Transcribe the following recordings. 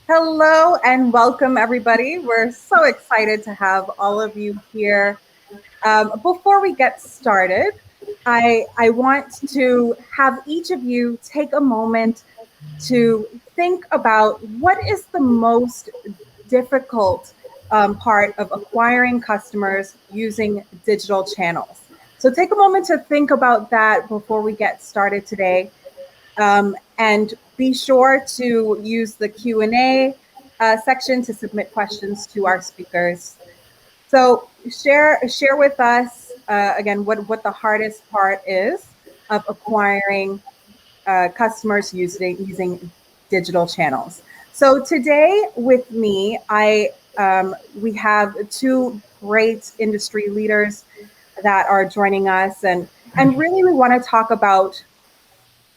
Hello and welcome, everybody. We're so excited to have all of you here. Before we get started, I want to have each of you take a moment to think about what is the most difficult part of acquiring customers using digital channels. So take a moment to think about that before we get started today. And be sure to use the Q&A section to submit questions to our speakers. So share with us again what the hardest part is of acquiring customers using digital channels. So today with me, we have two great industry leaders that are joining us, and really we want to talk about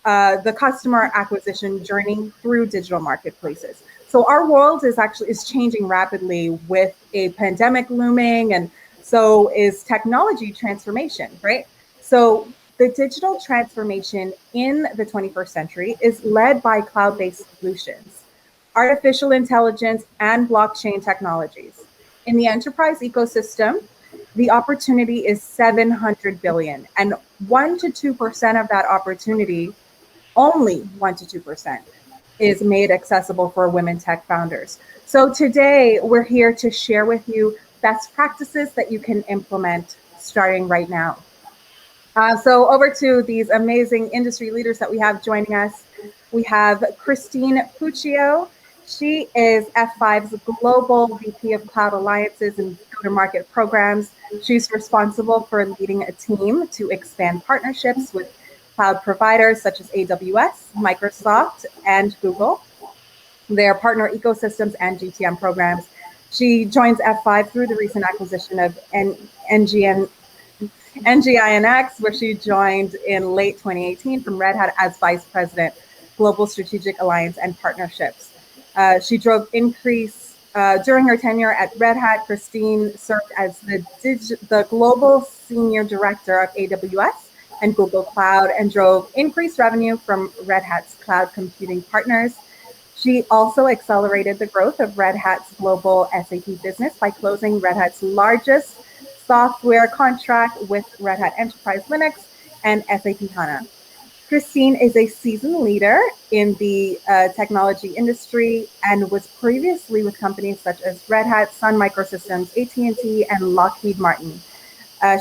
the customer acquisition journey through digital marketplaces. So our world is changing rapidly with a pandemic looming, and so is technology transformation, right? So the digital transformation in the 21st century is led by cloud-based solutions, artificial intelligence, and blockchain technologies. In the enterprise ecosystem, the opportunity is 700 billion, and 1 to 2% of that opportunity, only 1 to 2%, is made accessible for women tech founders. So today we're here to share with you best practices that you can implement starting right now. So over to these amazing industry leaders that we have joining us. We have Christine Puccio. She is F5's Global VP of Cloud Alliances and Go-to-Market Programs. She's responsible for leading a team to expand partnerships with cloud providers such as AWS, Microsoft, and Google, their partner ecosystems and GTM programs. She joins F5 through the recent acquisition of NGINX, where she joined in late 2018 from Red Hat as Vice President, Global Strategic Alliance and Partnerships. She drove increase during her tenure at Red Hat. Christine served as the Global Senior Director of AWS and Google Cloud and drove increased revenue from Red Hat's cloud computing partners. She also accelerated the growth of Red Hat's global SAP business by closing Red Hat's largest software contract with Red Hat Enterprise Linux and SAP HANA. Christine is a seasoned leader in the technology industry and was previously with companies such as Red Hat, Sun Microsystems, AT&T, and Lockheed Martin.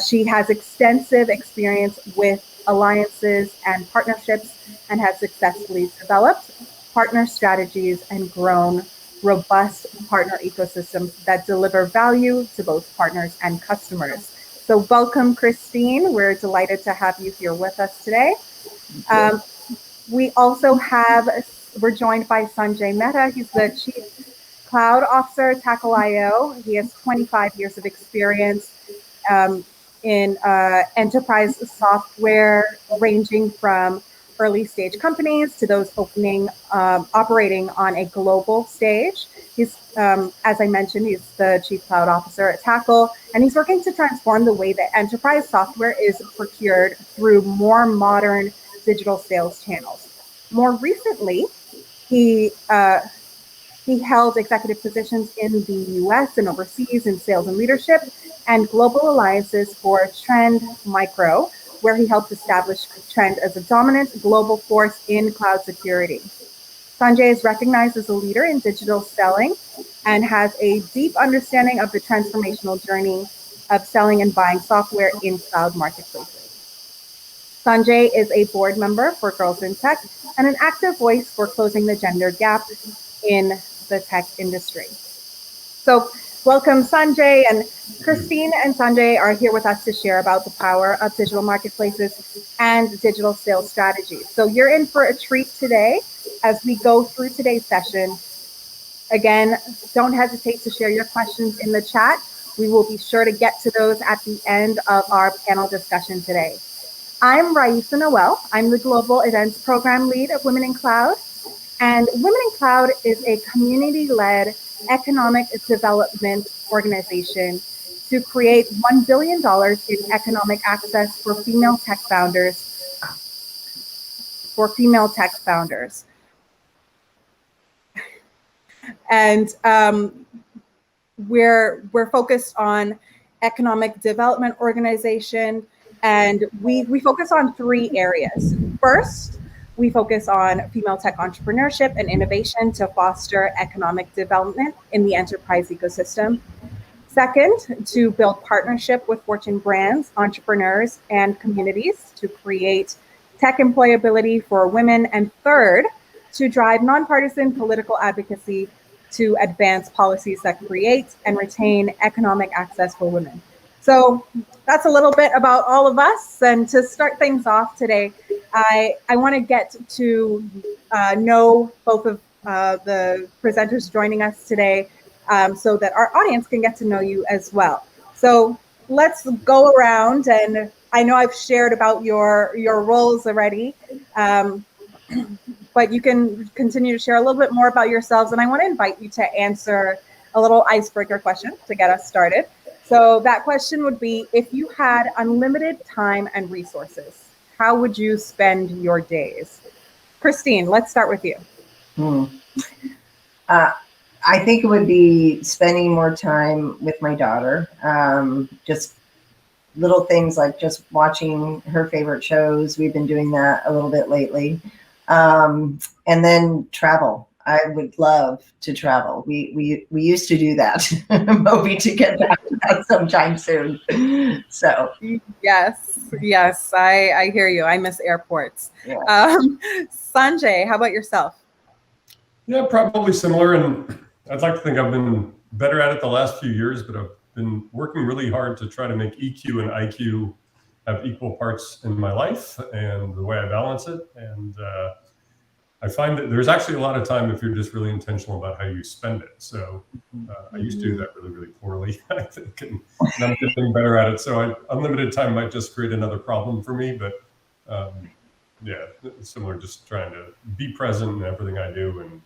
She has extensive experience with alliances and partnerships and has successfully developed partner strategies and grown robust partner ecosystems that deliver value to both partners and customers. So welcome, Christine. We're delighted to have you here with us today. We're joined by Sanjay Mehta. He's the Chief Cloud Officer at Tackle.io. He has 25 years of experience in enterprise software, ranging from early stage companies to those operating on a global stage. He's, as I mentioned, he's the Chief Cloud Officer at Tackle, and he's working to transform the way that enterprise software is procured through more modern digital sales channels. More recently, he held executive positions in the US and overseas in sales and leadership and global alliances for Trend Micro, where he helped establish Trend as a dominant global force in cloud security. Sanjay is recognized as a leader in digital selling and has a deep understanding of the transformational journey of selling and buying software in cloud marketplaces. Sanjay is a board member for Girls in Tech and an active voice for closing the gender gap in the tech industry. So welcome, Sanjay. And Christine and Sanjay are here with us to share about the power of digital marketplaces and digital sales strategies. So you're in for a treat today as we go through today's session. Again, don't hesitate to share your questions in the chat. We will be sure to get to those at the end of our panel discussion today. I'm Raisa Noel. I'm the Global Events Program Lead of Women in Cloud. And Women in Cloud is a community-led economic development organization to create $1 billion in economic access for female tech founders. And we're focused on economic development organization, and we focus on 3 areas. First, we focus on female tech entrepreneurship and innovation to foster economic development in the enterprise ecosystem. Second, to build partnership with Fortune brands, entrepreneurs, and communities to create tech employability for women. And third, to drive nonpartisan political advocacy to advance policies that create and retain economic access for women. So that's a little bit about all of us. And to start things off today, I want to get to know both of the presenters joining us today, so that our audience can get to know you as well. So let's go around, and I know I've shared about your roles already, but you can continue to share a little bit more about yourselves. And I want to invite you to answer a little icebreaker question to get us started. So that question would be, if you had unlimited time and resources, how would you spend your days? Christine, let's start with you. I think it would be spending more time with my daughter. Just little things like just watching her favorite shows. We've been doing that a little bit lately. And then travel. I would love to travel. We used to do that. I'm hoping to get back to that sometime soon. So yes, I hear you. I miss airports. Yeah. Sanjay, how about yourself? Yeah, probably similar. And I'd like to think I've been better at it the last few years, but I've been working really hard to try to make EQ and IQ have equal parts in my life and the way I balance it. And I find that there's actually a lot of time if you're just really intentional about how you spend it. So I used to do that really, really poorly, I think, and I'm getting better at it. So unlimited time might just create another problem for me, but yeah, similar, just trying to be present in everything I do and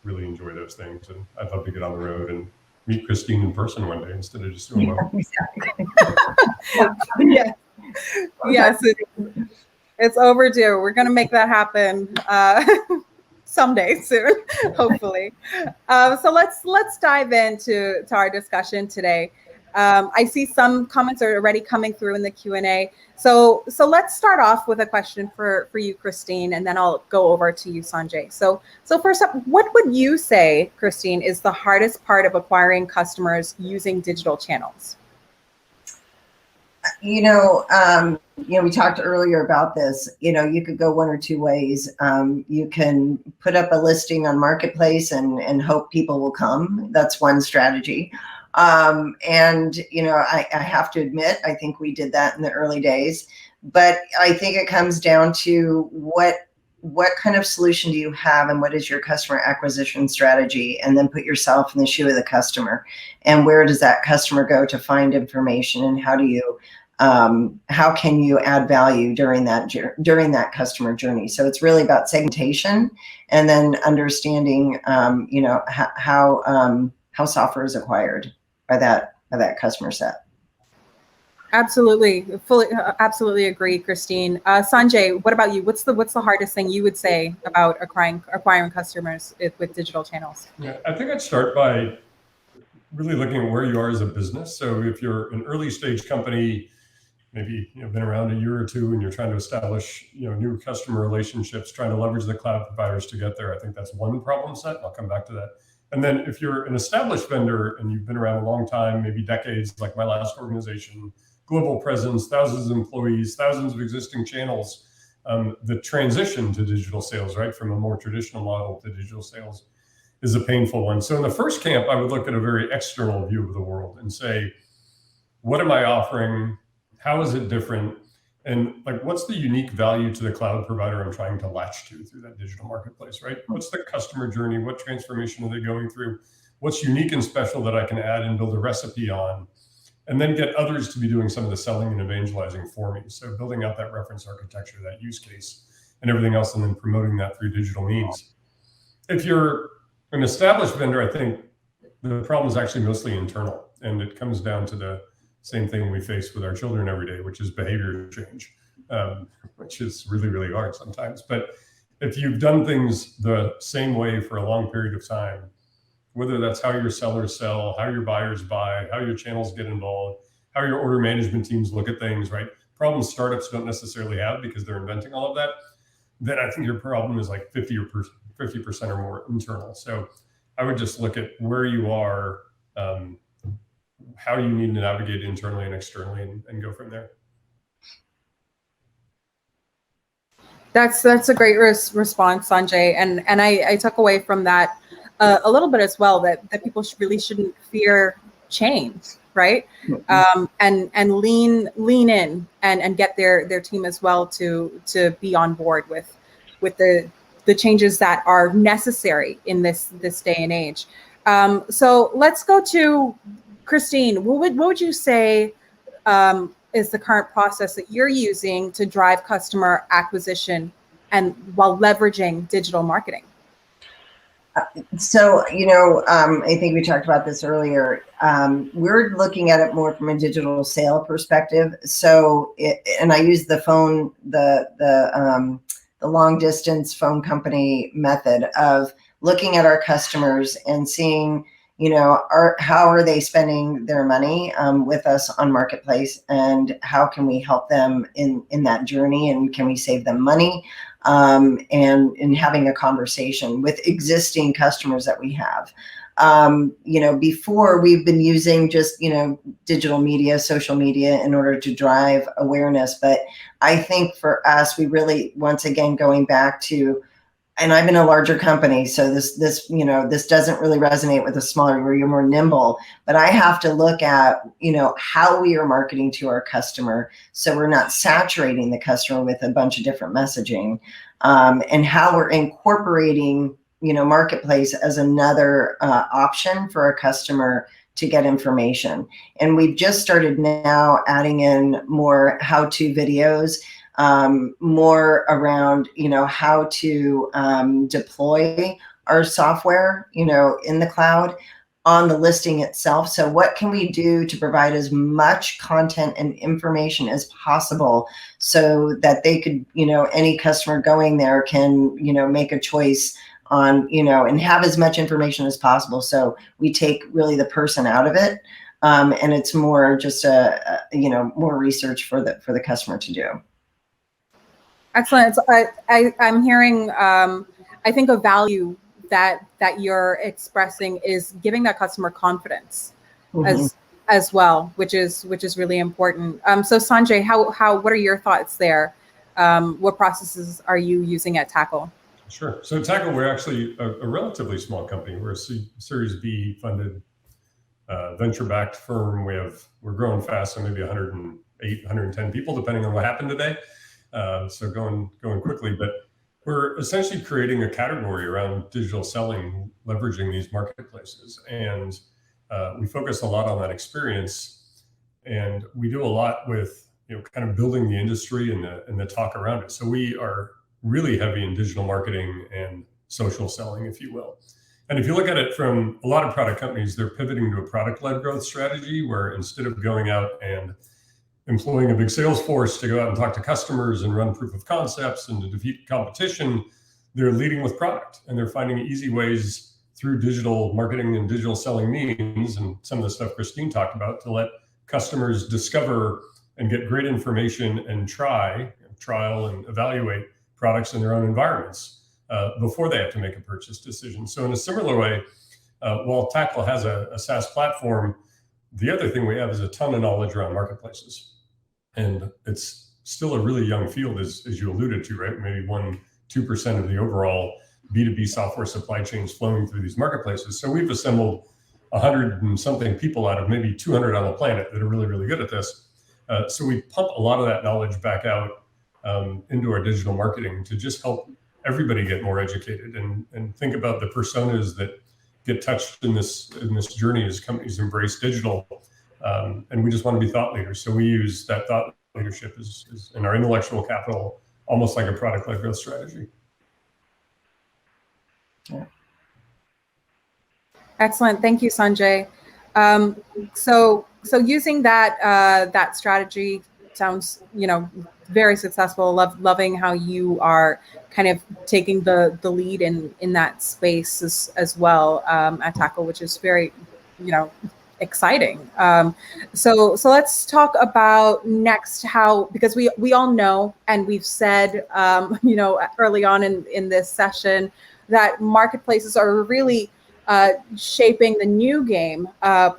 really enjoy those things. And I'd love to get on the road and meet Christine in person one day instead of just doing Yes, it's overdue. We're going to make that happen someday soon, hopefully. So let's dive into our discussion today. I see some comments are already coming through in the Q&A. So let's start off with a question for you, Christine, and then I'll go over to you, Sanjay. So first up, what would you say, Christine, is the hardest part of acquiring customers using digital channels? We talked earlier about this. You could go one or two ways. You can put up a listing on Marketplace and hope people will come. That's one strategy. I have to admit, I think we did that in the early days, but I think it comes down to what kind of solution do you have and what is your customer acquisition strategy, and then put yourself in the shoe of the customer, and where does that customer go to find information, and how can you add value during that customer journey. So it's really about segmentation and then understanding how software is acquired by that customer set. Absolutely, absolutely agree, Christine. Sanjay, what about you? What's the hardest thing you would say about acquiring customers with digital channels? Yeah, I think I'd start by really looking at where you are as a business. So if you're an early stage company, maybe been around a year or two, and you're trying to establish new customer relationships, trying to leverage the cloud providers to get there, I think that's one problem set. I'll come back to that. And then if you're an established vendor and you've been around a long time, maybe decades, like my last organization, global presence, thousands of employees, thousands of existing channels, the transition to digital sales, right, from a more traditional model to digital sales is a painful one. So in the first camp, I would look at a very external view of the world and say, what am I offering? How is it different? And what's the unique value to the cloud provider I'm trying to latch to through that digital marketplace, right? What's the customer journey? What transformation are they going through? What's unique and special that I can add and build a recipe on? And then get others to be doing some of the selling and evangelizing for me. So building out that reference architecture, that use case, and everything else, and then promoting that through digital means. If you're an established vendor, I think the problem is actually mostly internal, and it comes down to the same thing we face with our children every day, which is behavior change, which is really, really hard sometimes. But if you've done things the same way for a long period of time, whether that's how your sellers sell, how your buyers buy, how your channels get involved, how your order management teams look at things, right? Problems startups don't necessarily have because they're inventing all of that. Then I think your problem is like 50% or more internal. So I would just look at where you are, how you need to navigate internally and externally, and go from there. That's a great response, Sanjay, and I took away from that a little bit as well, that people really shouldn't fear change, right? And lean in and get their team as well to be on board with the changes that are necessary in this day and age. So let's go to Christine. What would you say is the current process that you're using to drive customer acquisition and while leveraging digital marketing? So, I think we talked about this earlier. We're looking at it more from a digital sale perspective. So, and I use the phone, the long distance phone company method of looking at our customers and seeing, how are they spending their money with us on Marketplace, and how can we help them in that journey, and can we save them money? And in having a conversation with existing customers that we have. Before we've been using just, digital media, social media in order to drive awareness. But I think for us, we really, once again, going back to, and I'm in a larger company, so this doesn't really resonate with a smaller, where you're more nimble, but I have to look at, how we are marketing to our customer, so we're not saturating the customer with a bunch of different messaging, and how we're incorporating, Marketplace as another option for a customer to get information. And we've just started now adding in more how-to videos, more around, how to deploy our software, in the cloud on the listing itself. So what can we do to provide as much content and information as possible, so that they could, any customer going there can, make a choice on, and have as much information as possible. So we take really the person out of it. And it's more just more research for the customer to do. Excellent. I'm hearing, I think a value that you're expressing is giving that customer confidence as well, which is really important. So Sanjay, what are your thoughts there? What processes are you using at Tackle? Sure. So Tackle, we're actually a relatively small company. We're a Series B funded venture-backed firm. We're growing fast, so maybe 108, 110 people, depending on what happened today. So going quickly, but we're essentially creating a category around digital selling, leveraging these marketplaces. And we focus a lot on that experience, and we do a lot with, kind of building the industry and the talk around it. So we are really heavy in digital marketing and social selling, if you will. And if you look at it from a lot of product companies, they're pivoting to a product-led growth strategy, where instead of going out and employing a big sales force to go out and talk to customers and run proof of concepts and to defeat competition, they're leading with product, and they're finding easy ways through digital marketing and digital selling means, and some of the stuff Christine talked about, to let customers discover and get great information and trial and evaluate products in their own environments before they have to make a purchase decision. So in a similar way, while Tackle has a SaaS platform, the other thing we have is a ton of knowledge around marketplaces. And it's still a really young field, as you alluded to, right? Maybe 1-2% of the overall B2B software supply chains flowing through these marketplaces. So we've assembled 100 and something people out of maybe 200 on the planet that are really, really good at this. So we pump a lot of that knowledge back out into our digital marketing to just help everybody get more educated and think about the personas that get touched in this journey as companies embrace digital. And we just want to be thought leaders. So we use that thought leadership is in our intellectual capital, almost like a product-led growth strategy. Yeah. Excellent. Thank you, Sanjay. So using that strategy sounds, very successful. Loving how you are kind of taking the lead in that space as well at Tackle, which is very, exciting. So let's talk about next how, because we all know, and we've said, early on in this session, that marketplaces are really shaping the new game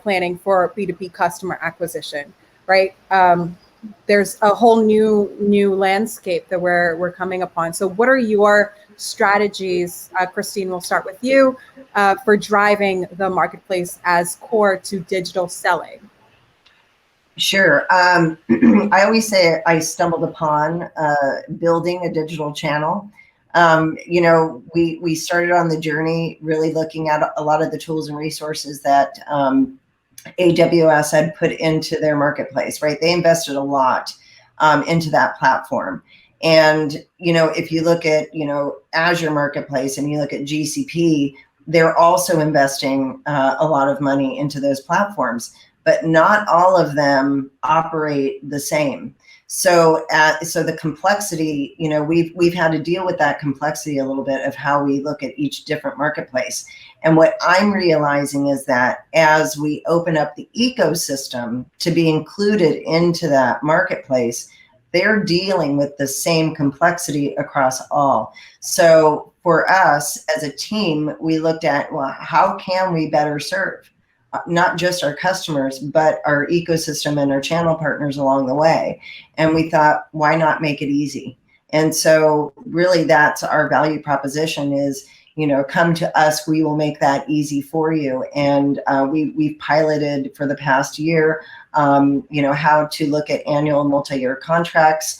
planning for B2B customer acquisition, right? There's a whole new landscape that we're coming upon. So what are your strategies, Christine, we'll start with you, for driving the marketplace as core to digital selling? Sure. I always say I stumbled upon building a digital channel. We started on the journey really looking at a lot of the tools and resources that AWS had put into their marketplace, right? They invested a lot into that platform. And, if you look at, Azure Marketplace and you look at GCP, they're also investing a lot of money into those platforms, but not all of them operate the same. So the complexity, we've had to deal with that complexity a little bit of how we look at each different marketplace. And what I'm realizing is that as we open up the ecosystem to be included into that marketplace, they're dealing with the same complexity across all. So for us as a team, we looked at, well, how can we better serve not just our customers, but our ecosystem and our channel partners along the way? And we thought, why not make it easy? And so really that's our value proposition is, come to us, we will make that easy for you. And we've piloted for the past year, how to look at annual multi-year contracts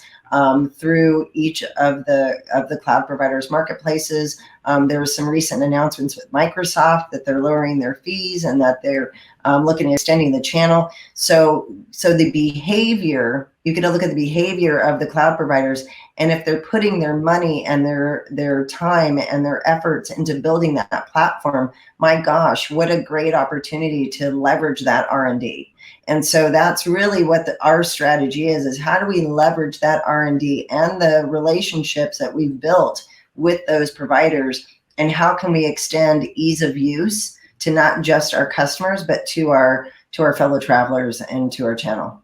through each of the cloud providers' marketplaces. There were some recent announcements with Microsoft that they're lowering their fees and that they're looking at extending the channel. So the behavior, you can look at the behavior of the cloud providers, and if they're putting their money and their time and their efforts into building that platform, my gosh, what a great opportunity to leverage that R&D. And so that's really what our strategy is how do we leverage that R&D and the relationships that we've built with those providers, and how can we extend ease of use to not just our customers, but to our fellow travelers and to our channel.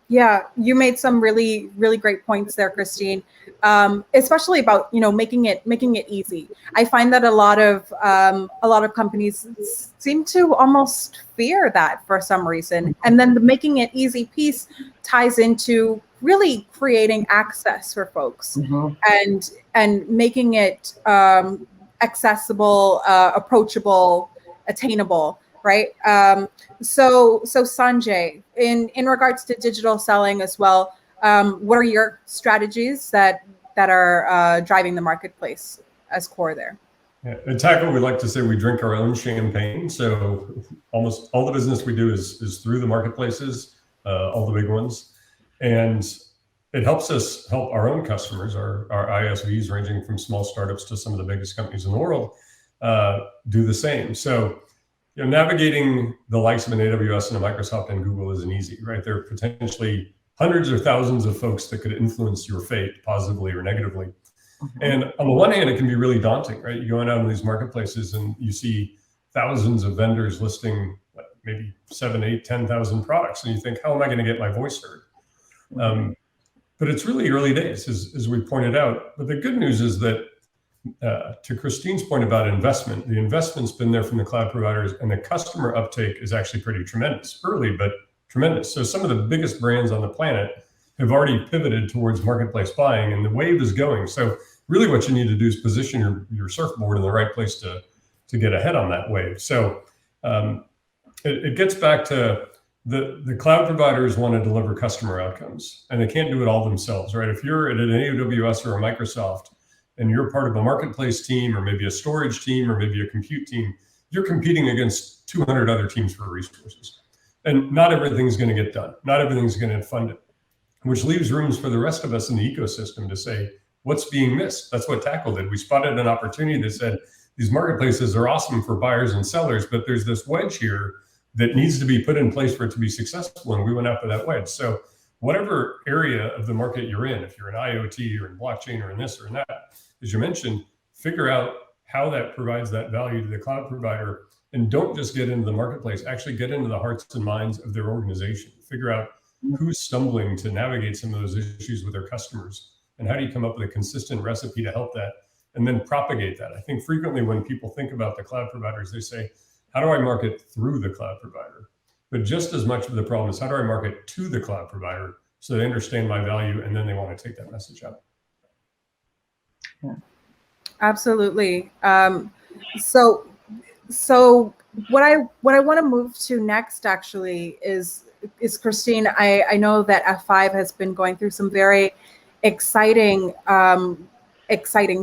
Yeah, you made some really, really great points there, Christine. Especially about making it easy. I find that a lot of companies seem to almost fear that for some reason, and then the making it easy piece ties into really creating access for folks, and making it accessible, approachable, attainable. Right. So Sanjay, in regards to digital selling as well, what are your strategies that are driving the marketplace as core there? Yeah, at Tackle, we like to say we drink our own champagne. So almost all the business we do is through the marketplaces, all the big ones. And it helps us help our own customers, our ISVs, ranging from small startups to some of the biggest companies in the world, do the same. So navigating the likes of an AWS and a Microsoft and Google isn't easy, right? There are potentially hundreds or thousands of folks that could influence your fate positively or negatively. And on the one hand, it can be really daunting, right? You go out in these marketplaces and you see thousands of vendors listing maybe 7, 8, 10,000 products. And you think, how am I going to get my voice heard? But it's really early days, as we pointed out. But the good news is that to Christine's point about investment, the investment's been there from the cloud providers, and the customer uptake is actually pretty tremendous, early, but tremendous. So some of the biggest brands on the planet have already pivoted towards marketplace buying, and the wave is going. So really what you need to do is position your surfboard in the right place to get ahead on that wave. So it gets back to the cloud providers want to deliver customer outcomes, and they can't do it all themselves, right? If you're at an AWS or a Microsoft, and you're part of a marketplace team, or maybe a storage team, or maybe a compute team, you're competing against 200 other teams for resources. And not everything's going to get done. Not everything's going to get funded, which leaves rooms for the rest of us in the ecosystem to say, what's being missed? That's what Tackle did. We spotted an opportunity that said, these marketplaces are awesome for buyers and sellers, but there's this wedge here that needs to be put in place for it to be successful. And we went after that wedge. So whatever area of the market you're in, if you're in IoT or in blockchain or in this or in that, as you mentioned, figure out how that provides that value to the cloud provider. And don't just get into the marketplace, actually get into the hearts and minds of their organization. Figure out who's stumbling to navigate some of those issues with their customers, and how do you come up with a consistent recipe to help that, and then propagate that. I think frequently when people think about the cloud providers, they say, how do I market through the cloud provider? But just as much of the problem is, how do I market to the cloud provider so they understand my value and then they want to take that message out? Yeah. Absolutely. So what I want to move to next actually is Christine. I know that F5 has been going through some very exciting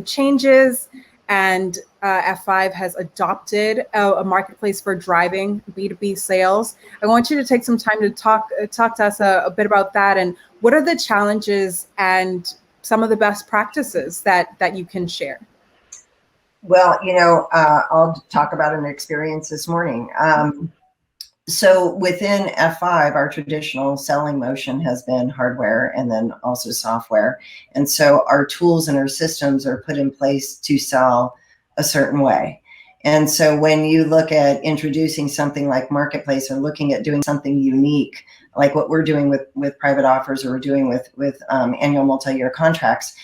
changes, and F5 has adopted a marketplace for driving B2B sales. I want you to take some time to talk to us a bit about that, and what are the challenges and some of the best practices that you can share. Well, I'll talk about an experience this morning. So within F5, our traditional selling motion has been hardware and then also software. And so our tools and our systems are put in place to sell a certain way. And so when you look at introducing something like Marketplace, or looking at doing something unique, like what we're doing with private offers, or we're doing with annual multi-year contracts,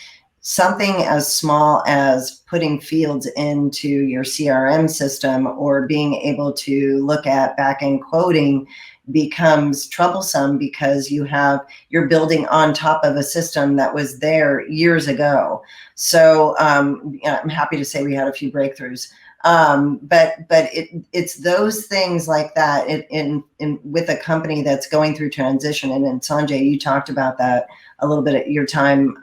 something as small as putting fields into your CRM system or being able to look at back-end quoting becomes troublesome, because you're building on top of a system that was there years ago. So I'm happy to say we had a few breakthroughs. But it's those things like that in with a company that's going through transition. And Sanjay, you talked about that a little bit at your time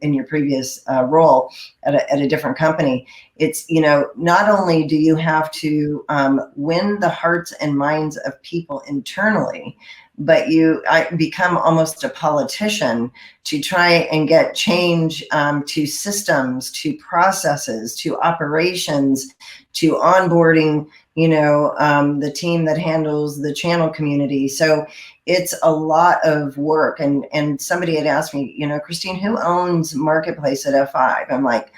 in your previous role at a different company. It's, not only do you have to win the hearts and minds of people internally, but I become almost a politician to try and get change to systems, to processes, to operations, to onboarding, the team that handles the channel community. So it's a lot of work. And somebody had asked me, Christine, who owns Marketplace at F5? I'm like,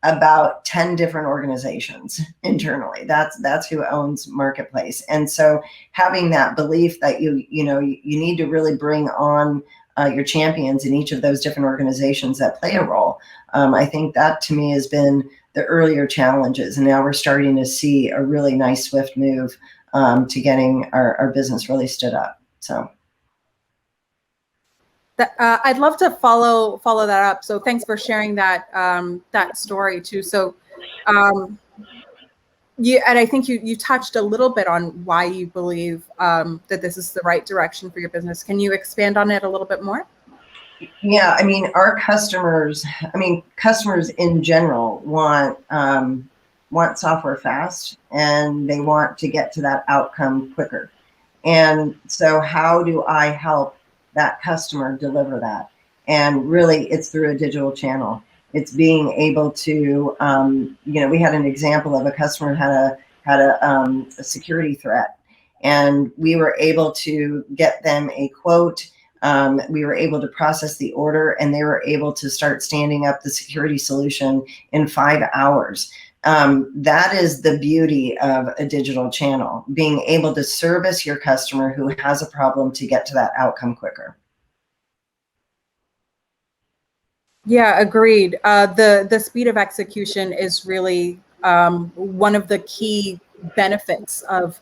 about 10 different organizations internally. That's who owns Marketplace. And so having that belief that you need to really bring on your champions in each of those different organizations that play a role. I think that to me has been the earlier challenges. And now we're starting to see a really nice swift move to getting our business really stood up. So. I'd love to follow that up. So thanks for sharing that that story too. So, and I think you touched a little bit on why you believe that this is the right direction for your business. Can you expand on it a little bit more? Yeah, our customers in general want software fast, and they want to get to that outcome quicker. And so how do I help that customer deliver that? And really, it's through a digital channel. It's being able to, we had an example of a customer had a security threat, and we were able to get them a quote. We were able to process the order, and they were able to start standing up the security solution in 5 hours. That is the beauty of a digital channel, being able to service your customer who has a problem to get to that outcome quicker. Yeah, agreed. The speed of execution is really one of the key benefits of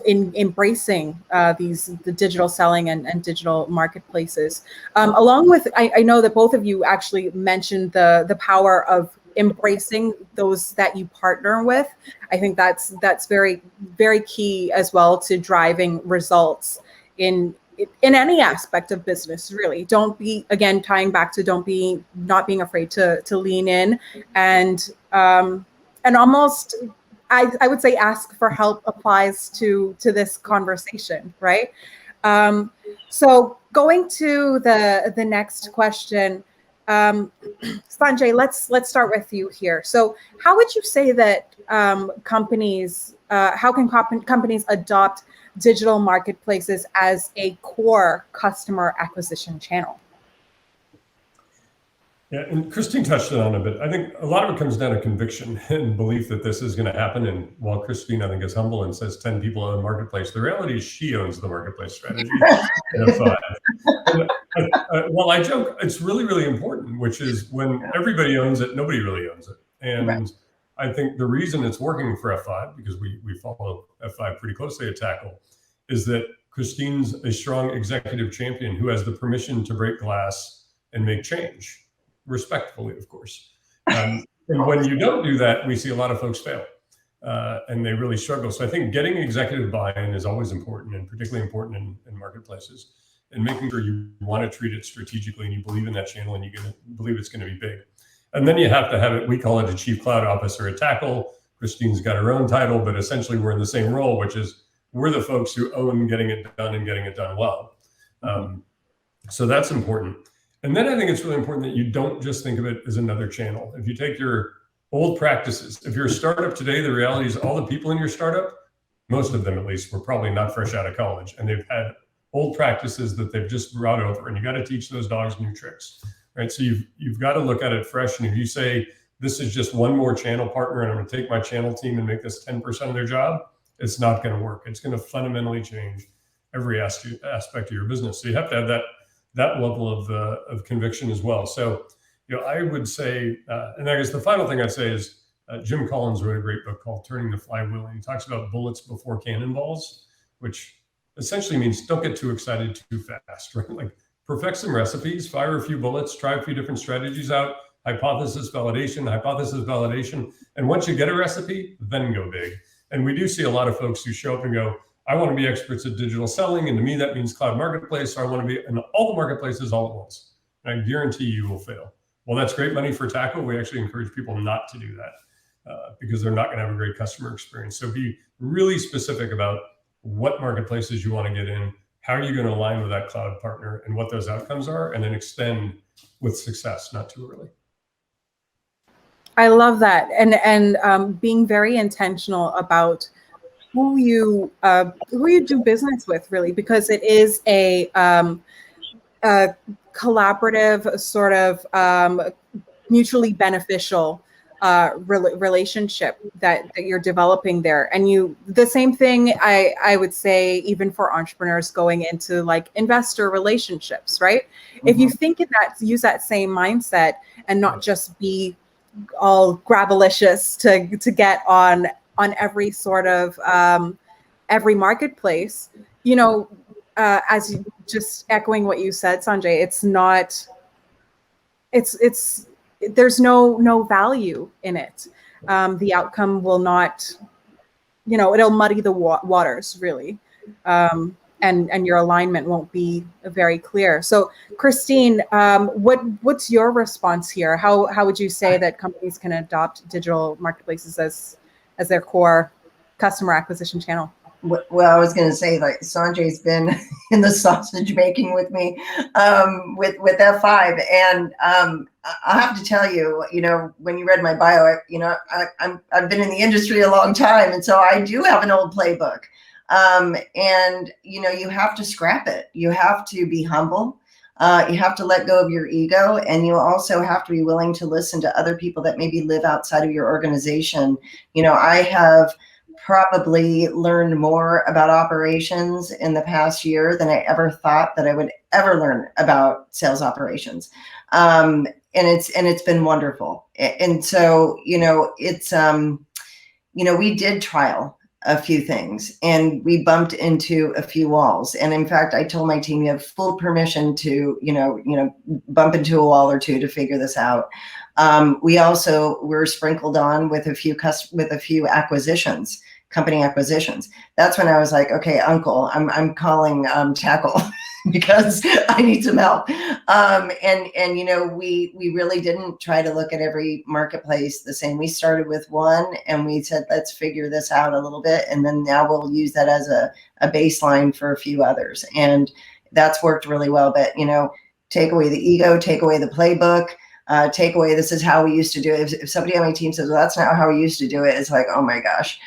embracing the digital selling and digital marketplaces. Along with, I know that both of you actually mentioned the power of embracing those that you partner with. I think that's very, very key as well to driving results in any aspect of business. Really, don't be, again, tying back to not being afraid to lean in and almost, I would say ask for help applies to this conversation, right? So going to the next question. Sanjay, let's start with you here. So how would you say that companies, how can companies adopt digital marketplaces as a core customer acquisition channel? Yeah, and Christine touched on it a bit. I think a lot of it comes down to conviction and belief that this is going to happen. And while Christine, I think, is humble and says 10 people own the marketplace, the reality is she owns the marketplace strategy in a 5. And, well, I joke, it's really, really important, which is when everybody owns it, nobody really owns it. And right. I think the reason it's working for F5, because we follow F5 pretty closely at Tackle, is that Christine's a strong executive champion who has the permission to break glass and make change. Respectfully, of course. And when you don't do that, we see a lot of folks fail and they really struggle. So I think getting executive buy-in is always important, and particularly important in marketplaces, and making sure you want to treat it strategically and you believe in that channel and you believe it's going to be big. And then you have to have it, we call it a chief cloud officer at Tackle. Christine's got her own title, but essentially we're in the same role, which is we're the folks who own getting it done and getting it done well. So that's important. And then I think it's really important that you don't just think of it as another channel. If you take your old practices, if you're a startup today, the reality is all the people in your startup, most of them at least, were probably not fresh out of college, and they've had old practices that they've just brought over, and you got to teach those dogs new tricks, right? So you've got to look at it fresh. And if you say, this is just one more channel partner and I'm going to take my channel team and make this 10% of their job, it's not going to work. It's going to fundamentally change every aspect of your business. So you have to have that level of conviction as well. So, I would say, and I guess the final thing I'd say is Jim Collins wrote a great book called Turning the Flywheel. And he talks about bullets before cannonballs, which essentially means don't get too excited too fast, right? Like perfect some recipes, fire a few bullets, try a few different strategies out, hypothesis validation. And once you get a recipe, then go big. And we do see a lot of folks who show up and go, I want to be experts at digital selling. And to me, that means cloud marketplace. So I want to be in all the marketplaces all at once. And I guarantee you will fail. Well, that's great money for Tackle. We actually encourage people not to do that because they're not going to have a great customer experience. So be really specific about what marketplaces you want to get in, how are you going to align with that cloud partner and what those outcomes are, and then extend with success, not too early. I love that. And being very intentional about who you do business with, really, because it is a collaborative sort of mutually beneficial relationship that you're developing there. And the same thing I would say even for entrepreneurs going into like investor relationships, right? Mm-hmm. If you think in that, use that same mindset and not just be all grabalicious to get on every sort of every marketplace, as you just echoing what you said, Sanjay, there's no value in it. The outcome will not, it'll muddy the waters really. And your alignment won't be very clear. So Christine, what's your response here? How would you say that companies can adopt digital marketplaces as their core customer acquisition channel? Well, I was going to say, like, Sanjay's been in the sausage making with me with F5, and I have to tell you, when you read my bio, I've been in the industry a long time, and so I do have an old playbook. And you have to scrap it. You have to be humble. You have to let go of your ego, and you also have to be willing to listen to other people that maybe live outside of your organization. I have probably learned more about operations in the past year than I ever thought that I would ever learn about sales operations. And it's been wonderful. And so, we did trial a few things and we bumped into a few walls. And in fact, I told my team, you have full permission to, bump into a wall or two to figure this out. We also were sprinkled on with a few acquisitions, company acquisitions. That's when I was like, okay, Uncle, I'm calling Tackle because I need some help. We really didn't try to look at every marketplace the same. We started with one and we said, let's figure this out a little bit. And then now we'll use that as a baseline for a few others. And that's worked really well. But, take away the ego, take away the playbook. takeaway. This is how we used to do it. If somebody on my team says, well, that's not how we used to do it, it's like, oh my gosh.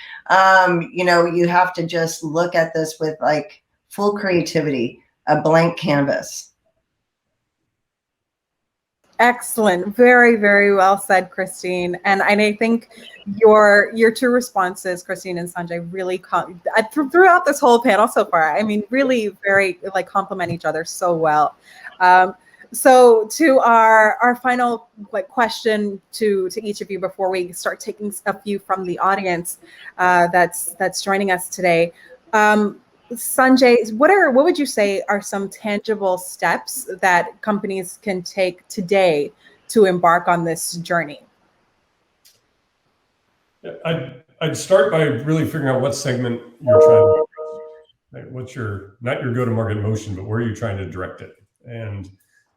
You have to just look at this with like full creativity, a blank canvas. Excellent. Very, very well said, Christine. And I think your two responses, Christine and Sanjay, really throughout this whole panel so far, I mean, really very like complement each other so well. So to our final like question to each of you before we start taking a few from the audience that's joining us today. Sanjay, what would you say are some tangible steps that companies can take today to embark on this journey? I'd start by really figuring out what segment you're trying to address. What's not your go-to-market motion, but where are you trying to direct it? And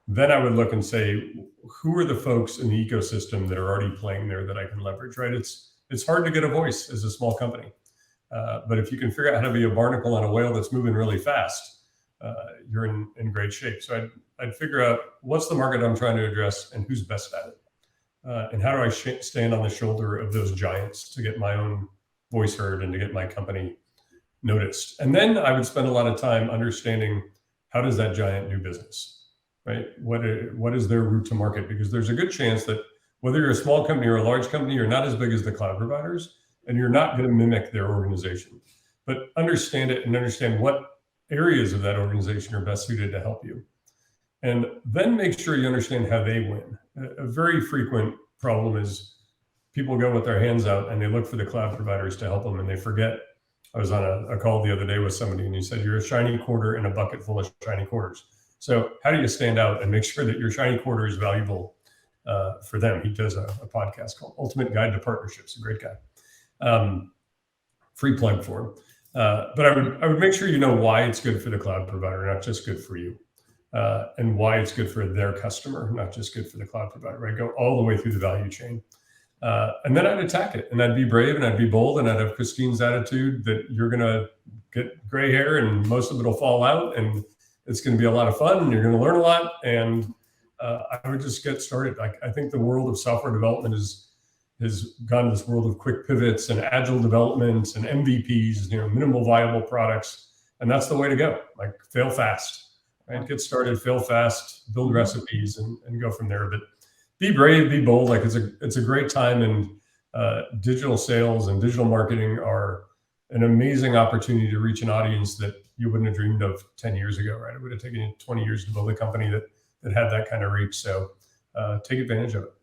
then I would look and say, who are the folks in the ecosystem that are already playing there that I can leverage, right? It's hard to get a voice as a small company. But if you can figure out how to be a barnacle on a whale that's moving really fast, you're in great shape. So I'd figure out what's the market I'm trying to address and who's best at it. And how do I stand on the shoulder of those giants to get my own voice heard and to get my company noticed? And then I would spend a lot of time understanding, how does that giant do business, right? What is their route to market? Because there's a good chance that whether you're a small company or a large company, you're not as big as the cloud providers, and you're not going to mimic their organization. But understand it and understand what areas of that organization are best suited to help you. And then make sure you understand how they win. A very frequent problem is people go with their hands out and they look for the cloud providers to help them, and they forget. I was on a call the other day with somebody, and he said, you're a shiny quarter in a bucket full of shiny quarters. So how do you stand out and make sure that your shiny quarter is valuable for them? He does a podcast called Ultimate Guide to Partnerships, a great guy. Free plug for him. But I would make sure you know why it's good for the cloud provider, not just good for you, and why it's good for their customer, not just good for the cloud provider, right? Go all the way through the value chain. And then I'd attack it, and I'd be brave, and I'd be bold, and I'd have Christine's attitude that you're going to get gray hair and most of it will fall out, and it's going to be a lot of fun, and you're going to learn a lot. And I would just get started. I think the world of software development has gone to this world of quick pivots and agile developments and MVPs, minimal viable products. And that's the way to go. Like, fail fast, right? Get started, fail fast, build recipes, and go from there. But be brave, be bold. Like, it's a great time. And digital sales and digital marketing are an amazing opportunity to reach an audience that you wouldn't have dreamed of 10 years ago, right? It would have taken you 20 years to build a company that had that kind of reach. So take advantage of it.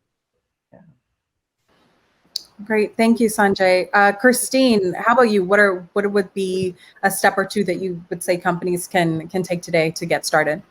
Great, thank you, Sanjay. Christine, how about you? What would be a step or two that you would say companies can take today to get started?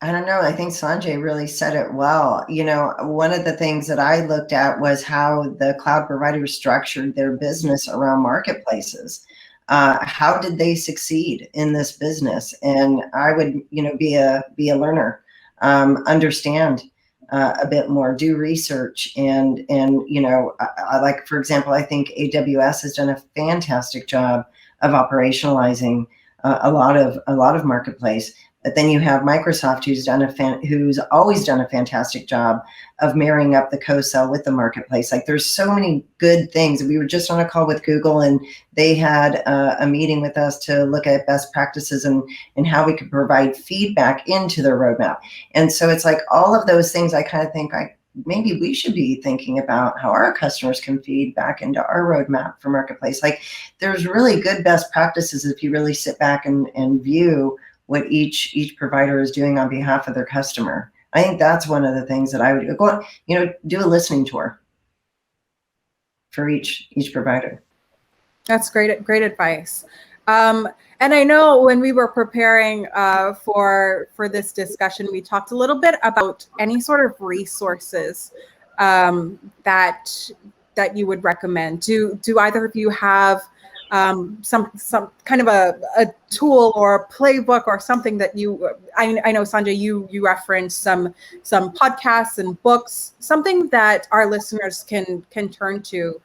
I don't know. I think Sanjay really said it well. One of the things that I looked at was how the cloud providers structured their business around marketplaces. How did they succeed in this business? And I would, be a learner, understand a bit more, do research, and I like, for example, I think AWS has done a fantastic job of operationalizing a lot of marketplace. But then you have Microsoft, who's always done a fantastic job of marrying up the co-sell with the marketplace. Like, there's so many good things. We were just on a call with Google, and they had a meeting with us to look at best practices and how we could provide feedback into their roadmap. And so it's like all of those things. I kind of think maybe we should be thinking about how our customers can feed back into our roadmap for marketplace. Like, there's really good best practices if you really sit back and view what each provider is doing on behalf of their customer. I think that's one of the things that I would do a listening tour for each provider. That's great advice. And I know when we were preparing for this discussion, we talked a little bit about any sort of resources that you would recommend. Do either of you have some kind of a tool or a playbook or something that I know, Sanjay, you referenced some podcasts and books, something that our listeners can turn to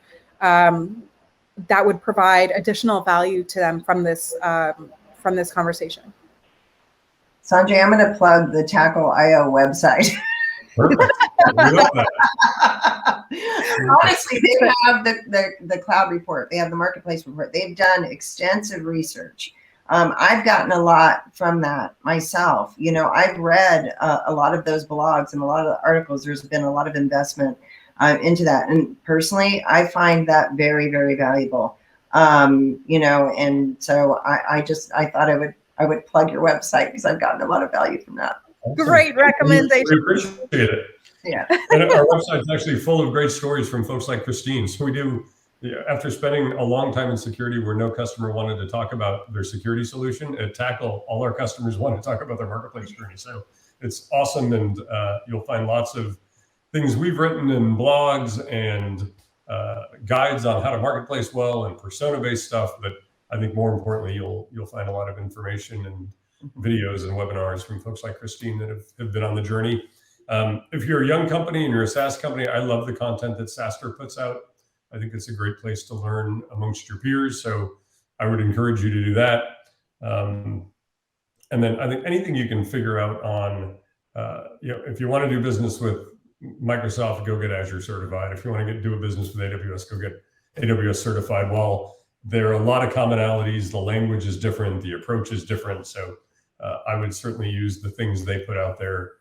that would provide additional value to them from this conversation? Sanjay, I'm going to plug the Tackle.io website. Perfect. We love that. Honestly, they have the cloud report. They have the marketplace report. They've done extensive research. I've gotten a lot from that myself. You know, I've read a lot of those blogs and a lot of the articles. There's been a lot of investment into that. And personally, I find that very, very valuable. You know, and so I thought I would plug your website because I've gotten a lot of value from that. Awesome. Great recommendation. We appreciate it. Yeah. And our website's actually full of great stories from folks like Christine. So we do, after spending a long time in security where no customer wanted to talk about their security solution, at Tackle, all our customers want to talk about their marketplace journey. So it's awesome. And you'll find lots of things we've written in blogs and guides on how to marketplace well and persona-based stuff. But I think more importantly, you'll find a lot of information and videos and webinars from folks like Christine that have been on the journey. If you're a young company and you're a SaaS company, I love the content that SaaStr puts out. I think it's a great place to learn amongst your peers. So I would encourage you to do that. And then I think anything you can figure out on, if you want to do business with Microsoft, go get Azure certified. If you want to do a business with AWS, go get AWS certified. While there are a lot of commonalities, the language is different, the approach is different. So I would certainly use the things they put out there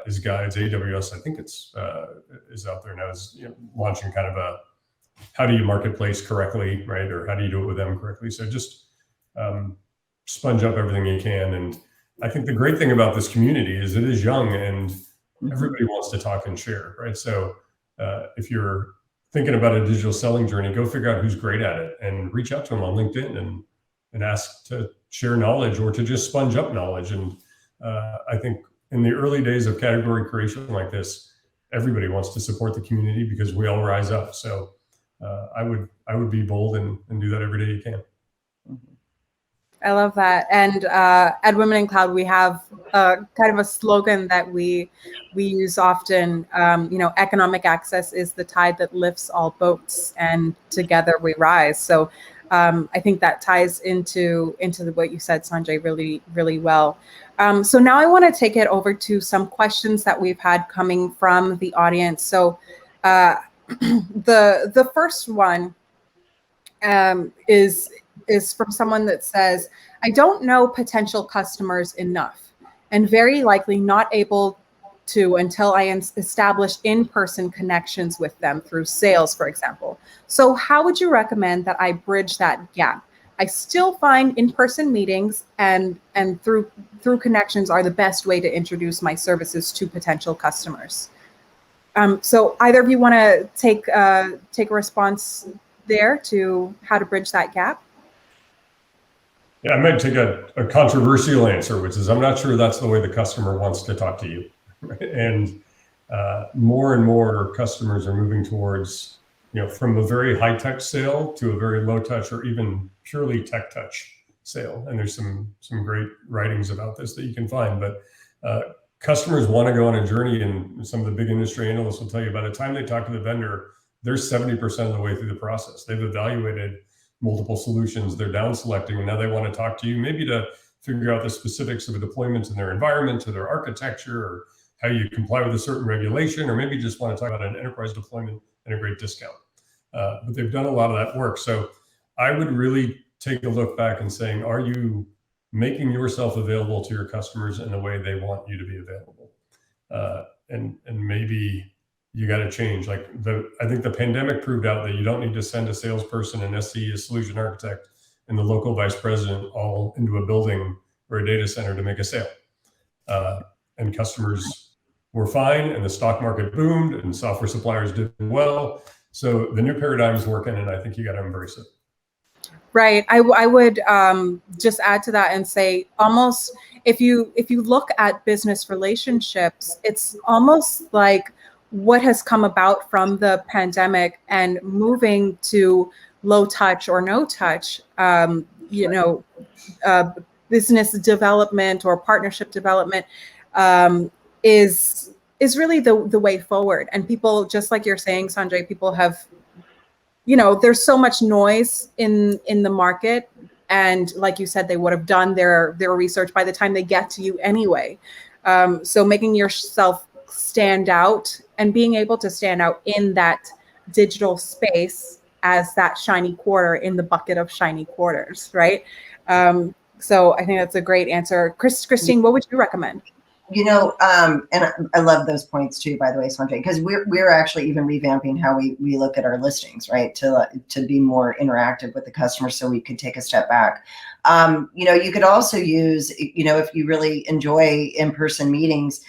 as guides. AWS, I think is out there now, is launching kind of a how do you marketplace correctly, right? Or how do you do it with them correctly? So just sponge up everything you can. And I think the great thing about this community is it is young and everybody wants to talk and share, right? So if you're thinking about a digital selling journey, go figure out who's great at it and reach out to them on LinkedIn and ask to share knowledge or to just sponge up knowledge. And I think in the early days of category creation like this, everybody wants to support the community because we all rise up. So I would be bold and do that every day you can. I love that. And at Women in Cloud, we have kind of a slogan that we use often. Economic access is the tide that lifts all boats, and together we rise. So I think that ties into what you said, Sanjay, really, really well. So now I want to take it over to some questions that we've had coming from the audience. So the first one is from someone that says, I don't know potential customers enough and very likely not able to until I establish in-person connections with them through sales, for example. So how would you recommend that I bridge that gap? I still find in-person meetings and through connections are the best way to introduce my services to potential customers. So either of you want to take a response there to how to bridge that gap? Yeah, I might take a controversial answer, which is I'm not sure that's the way the customer wants to talk to you. And more customers are moving towards, from a very high touch sale to a very low touch or even purely tech touch sale. And there's some great writings about this that you can find. But customers want to go on a journey, and some of the big industry analysts will tell you by the time they talk to the vendor, they're 70% of the way through the process. They've evaluated multiple solutions, they're down selecting, and now they want to talk to you maybe to figure out the specifics of a deployment in their environment or their architecture or how you comply with a certain regulation, or maybe just want to talk about an enterprise deployment and a great discount. But they've done a lot of that work. So I would really take a look back and saying, are you making yourself available to your customers in the way they want you to be available? And maybe you got to change. I think the pandemic proved out that you don't need to send a salesperson, an SE, a solution architect, and the local vice president all into a building or a data center to make a sale. And customers were fine, and the stock market boomed, and software suppliers did well. So the new paradigm is working, and I think you got to embrace it. Right. I would just add to that and say, almost if you look at business relationships, it's almost like what has come about from the pandemic and moving to low touch or no touch, business development or partnership development is really the way forward. And people, just like you're saying, Sanjay, people have, there's so much noise in the market And like you said, they would have done their research by the time they get to you anyway. So making yourself stand out and being able to stand out in that digital space as that shiny quarter in the bucket of shiny quarters, right? So I think that's a great answer. Christine, what would you recommend? And I love those points too, by the way, Sanjay, because we're actually even revamping how we look at our listings, right? To be more interactive with the customer, so we could take a step back. You could also use, if you really enjoy in-person meetings,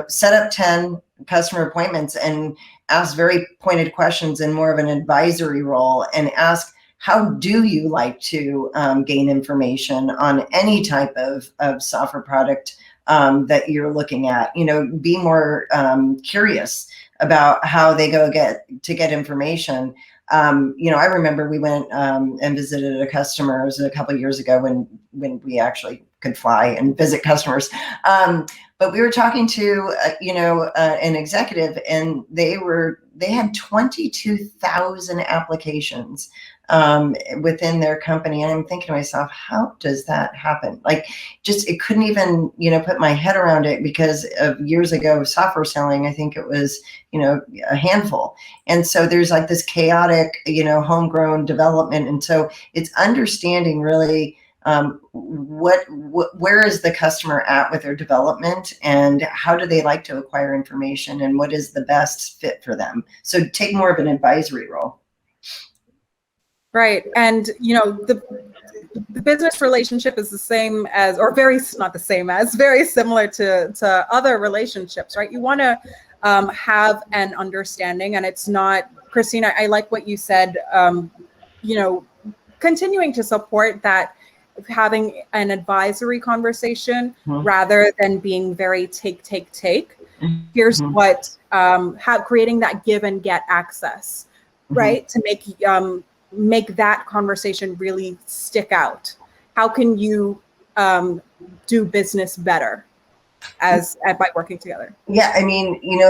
set up 10 customer appointments and ask very pointed questions in more of an advisory role, and ask, how do you like to gain information on any type of software product that you're looking at? Be more curious about how they get information. I remember we went and visited a customer. It was a couple of years ago when we actually could fly and visit customers. But we were talking to an executive, and they had 22,000 applications within their company. And I'm thinking to myself, how does that happen? Like, it couldn't even, put my head around it, because of years ago software selling, I think it was, a handful. And so there's like this chaotic, homegrown development. And so it's understanding really where is the customer at with their development, and how do they like to acquire information, and what is the best fit for them. So take more of an advisory role. Right. And, the business relationship is the same as, or very similar to other relationships, right? You want to have an understanding, and it's not, Christina, I like what you said, continuing to support that, having an advisory conversation rather than being very take. Here's what, creating that give and get access, right? To make that conversation really stick out. How can you do business better by working together? Yeah,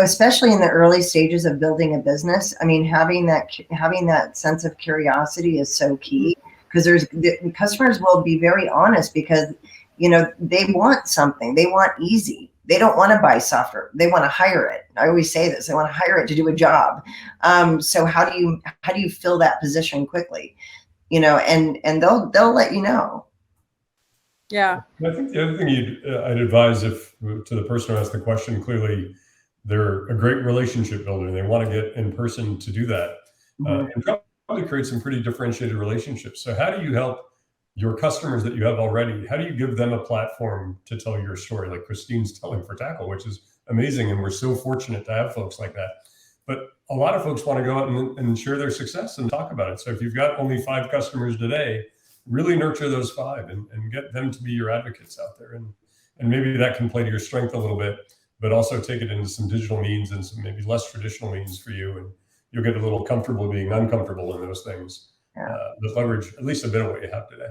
especially in the early stages of building a business, having that sense of curiosity is so key, because the customers will be very honest, because they want something, they want easy. They don't want to buy software. They want to hire it. I always say this. They want to hire it to do a job. So how do you fill that position quickly? And they'll let you know. Yeah. I think the other thing I'd advise, if to the person who asked the question, clearly they're a great relationship builder and they want to get in person to do that, and probably create some pretty differentiated relationships. So how do you help your customers that you have already? How do you give them a platform to tell your story, like Christine's telling for Tackle, which is amazing, and we're so fortunate to have folks like that. But a lot of folks want to go out and share their success and talk about it. So if you've got only 5 customers today, really nurture those 5 and get them to be your advocates out there. And maybe that can play to your strength a little bit, but also take it into some digital means and some maybe less traditional means for you. And you'll get a little comfortable being uncomfortable in those things. But leverage at least a bit of what you have today.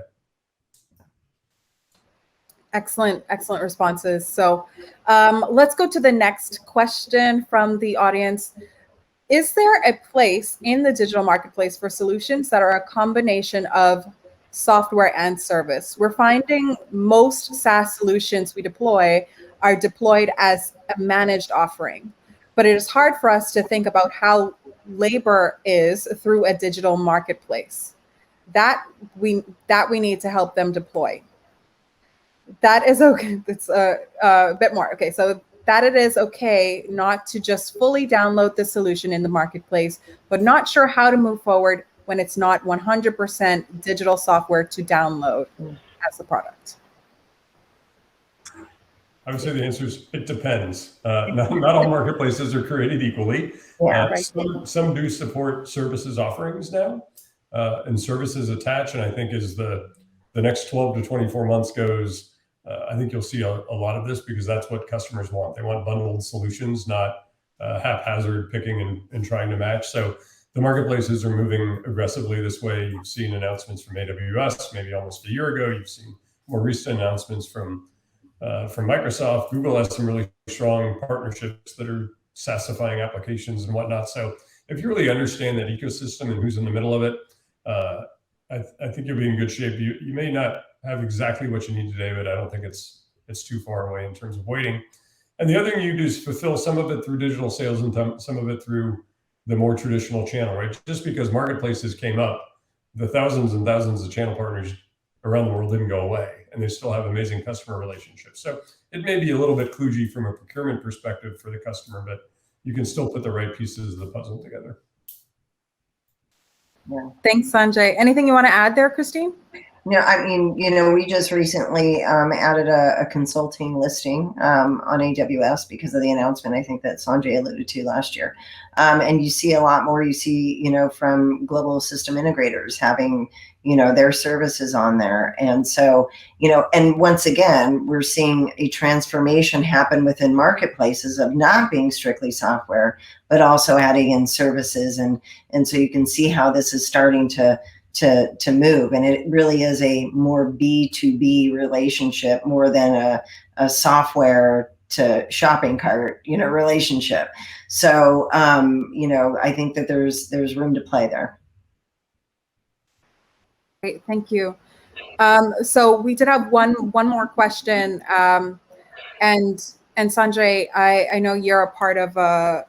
Excellent responses. So let's go to the next question from the audience. Is there a place in the digital marketplace for solutions that are a combination of software and service? We're finding most SaaS solutions we deploy are deployed as a managed offering, but it is hard for us to think about how labor is through a digital marketplace. That we need to help them deploy. That is okay. It's a bit more. Okay, so that it is okay not to just fully download the solution in the marketplace, but not sure how to move forward when it's not 100% digital software to download as the product. I would say the answer is it depends. Not all marketplaces are created equally. Some do support services offerings now, and services attach. And I think as the next 12 to 24 months goes, I think you'll see a lot of this, because that's what customers want. They want bundled solutions, not haphazard picking and trying to match. So the marketplaces are moving aggressively this way. You've seen announcements from AWS maybe almost a year ago. You've seen more recent announcements from Microsoft. Google has some really strong partnerships that are SaaSifying applications and whatnot. So if you really understand that ecosystem and who's in the middle of it, I think you'll be in good shape. You may not have exactly what you need today, but I don't think it's too far away in terms of waiting. And the other thing you do is fulfill some of it through digital sales and some of it through the more traditional channel, right? Just because marketplaces came up, the thousands and thousands of channel partners around the world didn't go away, and they still have amazing customer relationships. So it may be a little bit kludgy from a procurement perspective for the customer, but you can still put the right pieces of the puzzle together. Yeah. Thanks, Sanjay. Anything you want to add there, Christine? No, I mean, we just recently added a consulting listing on AWS because of the announcement, I think, that Sanjay alluded to last year. And you see a lot more, you see, from global system integrators having, their services on there. And so, and once again, we're seeing a transformation happen within marketplaces of not being strictly software, but also adding in services. And so you can see how this is starting to move, and it really is a more B2B relationship more than a software to shopping cart, relationship. So, I think that there's room to play there. Great, thank you. So we did have one more question, and Sanjay, I know you're a part of a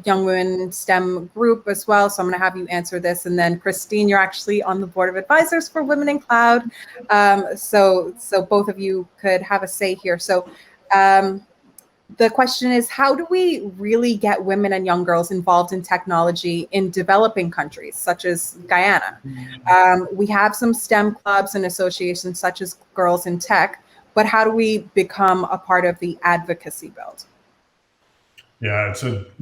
young women STEM group as well. So I'm going to have you answer this. And then Christine, you're actually on the board of advisors for Women in Cloud. So both of you could have a say here. So the question is, how do we really get women and young girls involved in technology in developing countries, such as Guyana? We have some STEM clubs and associations such as Girls in Tech, but how do we become a part of the advocacy build? Yeah,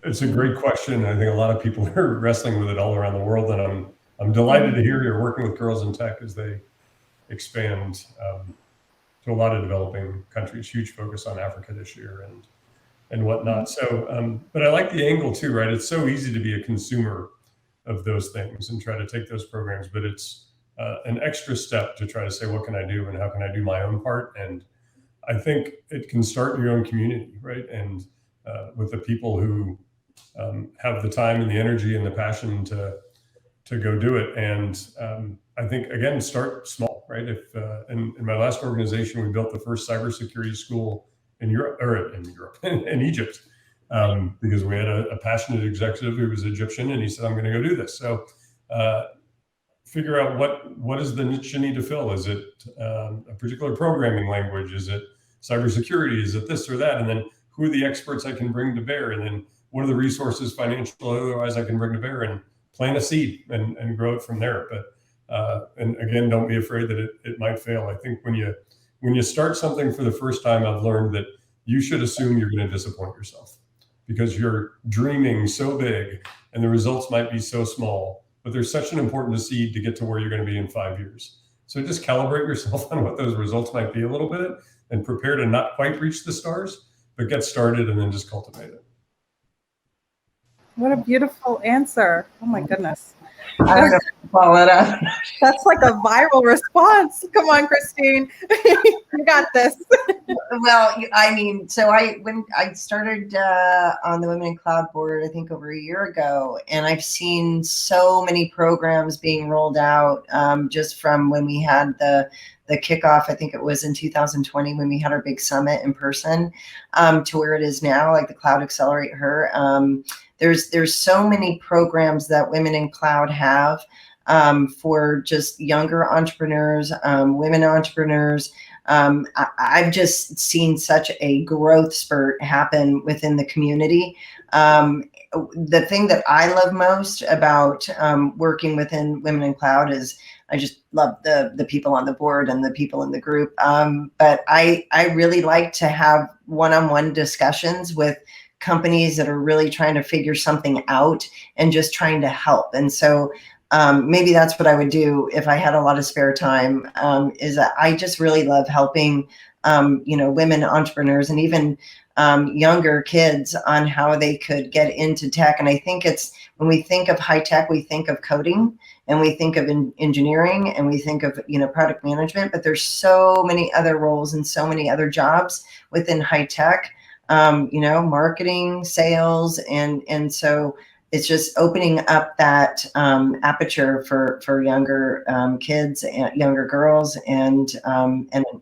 it's a great question. I think a lot of people are wrestling with it all around the world, and I'm delighted to hear you're working with Girls in Tech as they expand to a lot of developing countries. Huge focus on Africa this year and whatnot. So, but I like the angle too, right? It's so easy to be a consumer of those things and try to take those programs, but it's an extra step to try to say, what can I do and how can I do my own part? And I think it can start in your own community, right? And with the people who have the time and the energy and the passion to go do it. And I think, again, start small, right? If in my last organization, we built the first cybersecurity school in Egypt, because we had a passionate executive who was Egyptian, and he said, I'm going to go do this. So figure out what is the niche you need to fill. Is it a particular programming language? Is it cybersecurity? Is it this or that? And then who are the experts I can bring to bear? And then what are the resources, financial or otherwise, I can bring to bear, and plant a seed and grow it from there. But and again, don't be afraid that it might fail. I think when you start something for the first time, I've learned that you should assume you're going to disappoint yourself, because you're dreaming so big and the results might be so small, but there's such an important seed to get to where you're going to be in 5 years. So just calibrate yourself on what those results might be a little bit and prepare to not quite reach the stars, but get started and then just cultivate it. What a beautiful answer. Oh my goodness. I don't know if I follow that up. That's like a viral response. Come on, Christine. You got this. Well, I mean, so when I started on the Women in Cloud board, I think over a year ago, and I've seen so many programs being rolled out just from when we had the kickoff. I think it was in 2020 when we had our big summit in person, to where it is now, like the Cloud Accelerator. There's so many programs that Women in Cloud have for just younger entrepreneurs, women entrepreneurs. I've just seen such a growth spurt happen within the community. The thing that I love most about working within Women in Cloud is I just love the people on the board and the people in the group. But I really like to have one-on-one discussions with companies that are really trying to figure something out and just trying to help. And so maybe that's what I would do if I had a lot of spare time, is that I just really love helping, women entrepreneurs and even younger kids on how they could get into tech. And I think it's, when we think of high tech, we think of coding and we think of engineering and we think of, product management, but there's so many other roles and so many other jobs within high tech, marketing, sales. And so it's just opening up that aperture for younger kids and younger girls and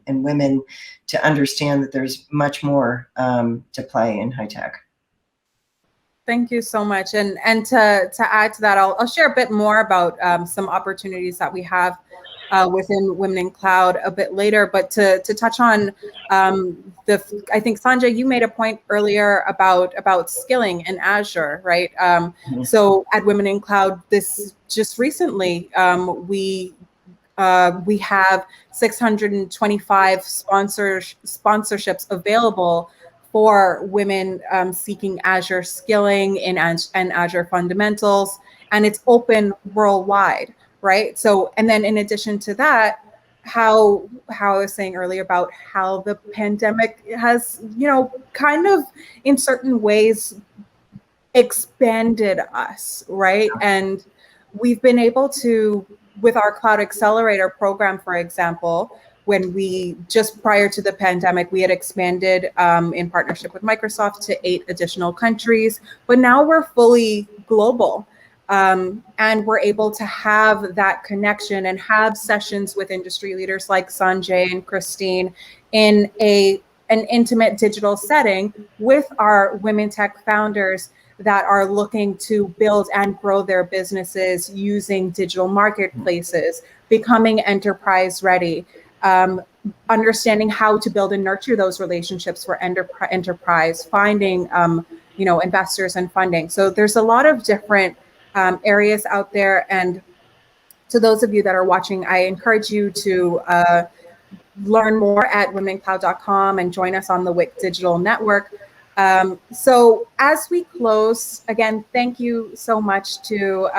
women to understand that there's much more to play in high tech. Thank you so much. And to add to that, I'll share a bit more about some opportunities that we have within Women in Cloud a bit later. But to touch on I think Sanjay, you made a point earlier about skilling in Azure, right? So at Women in Cloud, this just recently we have 625 sponsorships available for women seeking Azure skilling and Azure fundamentals, and it's open worldwide, right? So, and then in addition to that, how I was saying earlier about how the pandemic has, kind of in certain ways expanded us, right? And we've been able to, with our Cloud Accelerator program, for example, when we just prior to the pandemic, we had expanded in partnership with Microsoft to 8 additional countries, but now we're fully global. And we're able to have that connection and have sessions with industry leaders like Sanjay and Christine in an intimate digital setting with our women tech founders that are looking to build and grow their businesses using digital marketplaces, becoming enterprise ready, understanding how to build and nurture those relationships for enterprise, finding investors and funding. So there's a lot of different areas out there. And to those of you that are watching, I encourage you to learn more at womencloud.com and join us on the WIC Digital Network. So as we close, again, thank you so much to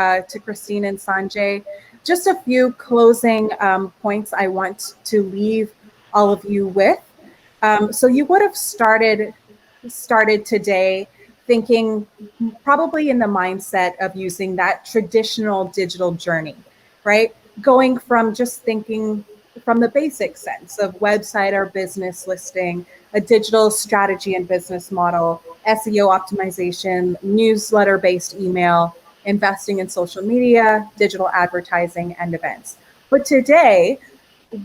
Christine and Sanjay. Just a few closing points I want to leave all of you with. So you would have started today thinking probably in the mindset of using that traditional digital journey, right? Going from just thinking from the basic sense of website or business listing, a digital strategy and business model, SEO optimization, newsletter-based email, investing in social media, digital advertising, and events. But today,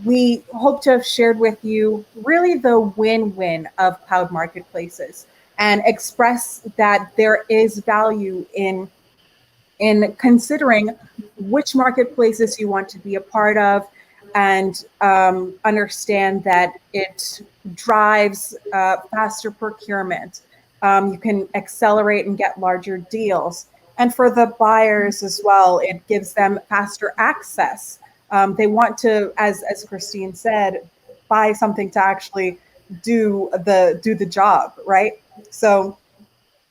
we hope to have shared with you really the win-win of cloud marketplaces and express that there is value in considering which marketplaces you want to be a part of, and understand that it drives faster procurement. You can accelerate and get larger deals. And for the buyers as well, it gives them faster access. They want to, as Christine said, buy something to actually do the job, right? So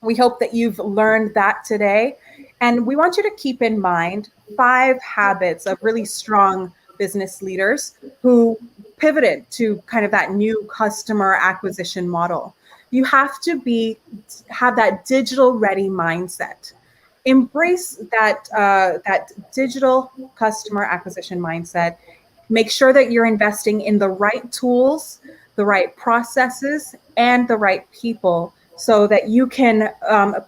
we hope that you've learned that today. And we want you to keep in mind 5 habits of really strong business leaders who pivoted to kind of that new customer acquisition model. You have to have that digital ready mindset. Embrace that digital customer acquisition mindset. Make sure that you're investing in the right tools, the right processes, and the right people so that you can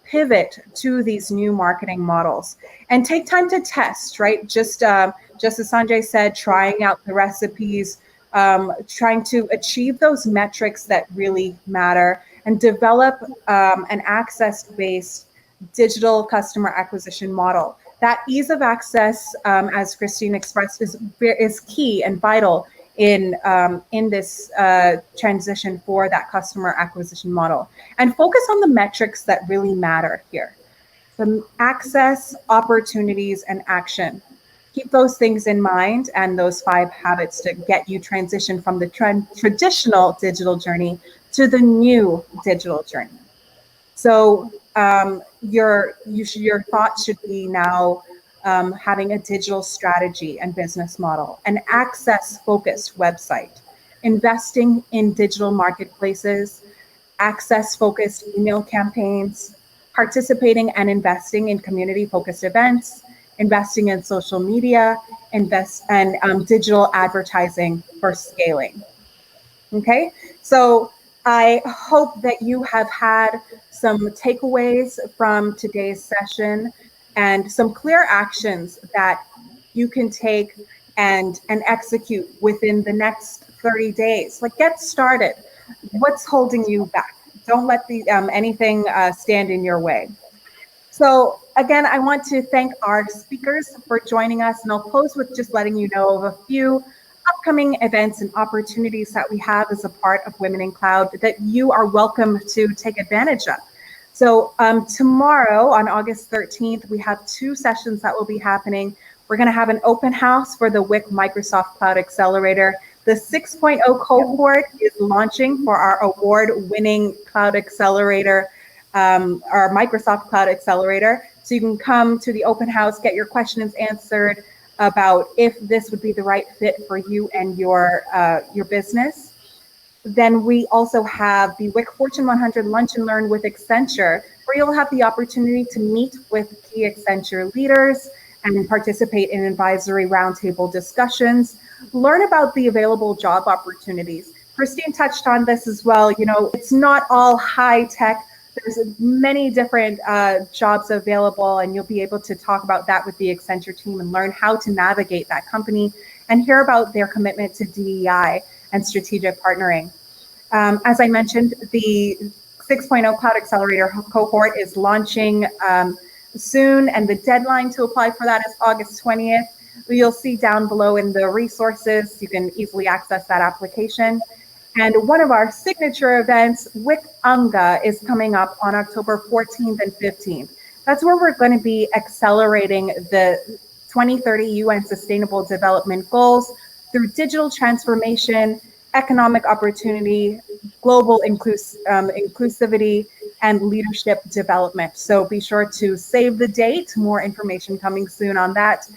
pivot to these new marketing models. And take time to test, right? Just as Sanjay said, trying out the recipes, trying to achieve those metrics that really matter, and develop an access-based digital customer acquisition model. That ease of access, as Christine expressed, is key and vital in this transition for that customer acquisition model. And focus on the metrics that really matter here. The access, opportunities, and action. Keep those things in mind and those 5 habits to get you transition from the traditional digital journey to the new digital journey. So your thoughts should be now having a digital strategy and business model, an access-focused website, investing in digital marketplaces, access-focused email campaigns, participating and investing in community-focused events, investing in social media, and digital advertising for scaling. Okay, so I hope that you have had some takeaways from today's session and some clear actions that you can take and execute within the next 30 days. Like, get started. What's holding you back? Don't let anything stand in your way. So again, I want to thank our speakers for joining us, and I'll close with just letting you know of a few upcoming events and opportunities that we have as a part of Women in Cloud that you are welcome to take advantage of. So tomorrow on August 13th, we have 2 sessions that will be happening. We're going to have an open house for the WIC Microsoft Cloud Accelerator. The 6.0 cohort is launching for our award-winning Cloud Accelerator, our Microsoft Cloud Accelerator. So you can come to the open house, get your questions answered about if this would be the right fit for you and your business. Then we also have the WIC Fortune 100 Lunch and Learn with Accenture, where you'll have the opportunity to meet with key Accenture leaders and participate in advisory roundtable discussions, learn about the available job opportunities. Christine touched on this as well. You know, it's not all high tech. There's many different jobs available, and you'll be able to talk about that with the Accenture team and learn how to navigate that company and hear about their commitment to DEI and strategic partnering. As I mentioned, the 6.0 Cloud Accelerator cohort is launching soon, and the deadline to apply for that is August 20th. You'll see down below in the resources, you can easily access that application. And one of our signature events, WIC UNGA, is coming up on October 14th and 15th. That's where we're going to be accelerating the 2030 UN Sustainable Development Goals through digital transformation, economic opportunity, global inclusivity, and leadership development. So be sure to save the date. More information coming soon on that.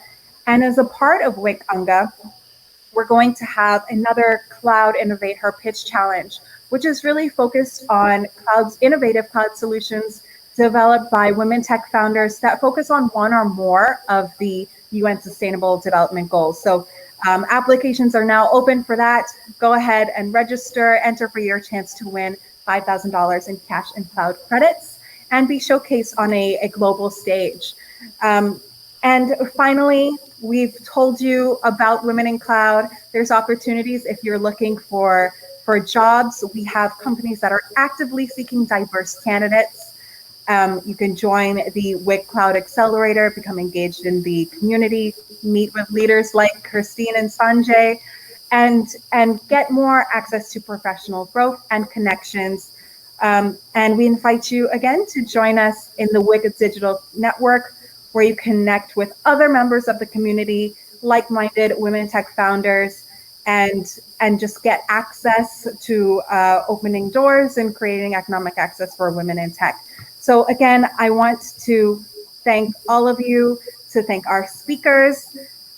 And as a part of WIC UNGA, we're going to have another Cloud Innovator Pitch Challenge, which is really focused on innovative cloud solutions developed by women tech founders that focus on one or more of the UN Sustainable Development Goals. So applications are now open for that. Go ahead and register, enter for your chance to win $5,000 in cash and cloud credits, and be showcased on a global stage. And finally, we've told you about Women in Cloud. There's opportunities if you're looking for jobs. We have companies that are actively seeking diverse candidates. You can join the WIC Cloud Accelerator, become engaged in the community, meet with leaders like Christine and Sanjay, and get more access to professional growth and connections. And we invite you again to join us in the WIC Digital Network, where you connect with other members of the community, like-minded women tech founders, and just get access to opening doors and creating economic access for women in tech. So again, I want to thank all of you, to thank our speakers.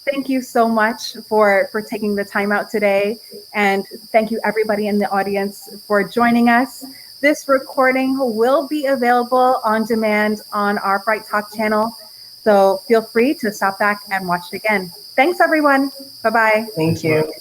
Thank you so much for taking the time out today. And thank you everybody in the audience for joining us. This recording will be available on demand on our Bright Talk channel. So feel free to stop back and watch it again. Thanks, everyone. Bye-bye. Thank you.